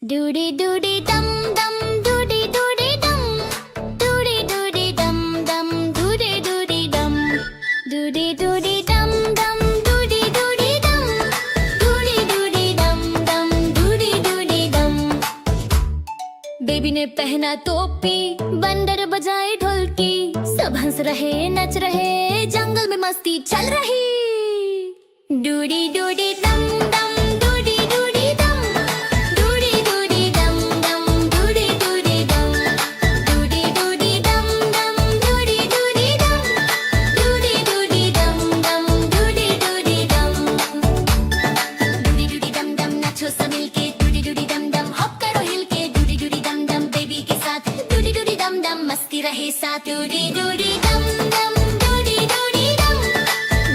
Doody doody dum dum doody doody dum doody doody dum dum doody doody dum doody doody dum dum doody doody dum doody doody dum dum doody doody dum baby ने पहना टोपी बंदर बजाए ढोलकी सब हंस रहे नच रहे जंगल में मस्ती चल रही डूडी डूडी दम दम डूडी डूडी दम डूडी डूडी दम दम डूडी डूडी दम डूडी डूडी दम दम डूडी डूडी दम डूडी डूडी दम दम डूडी डूडी दम डूडी डूडी दम दम नाचो सब मिलके डूडी डूडी दम दम हॉप करो हिल के डूडी डूडी दम दम बेबी के साथ डूडी डूडी दम दम मस्ती रहे साथ डूडी डूडी दम दम डूडी डूडी दम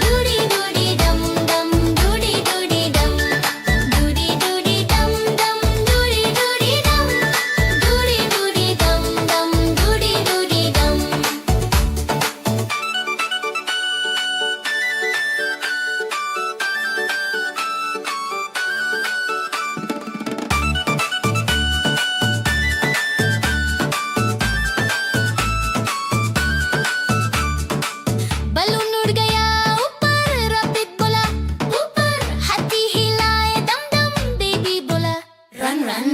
डूडी डूडी दम दम डूडी डूडी दम डूडी डूडी दम दम डूडी डूडी दम डूडी डूडी दम दम डूडी डूडी दम बलून उड़ गया ऊपर रैबिट बोला ऊपर हाथी हिलाए दम दम बेबी बोला रन रन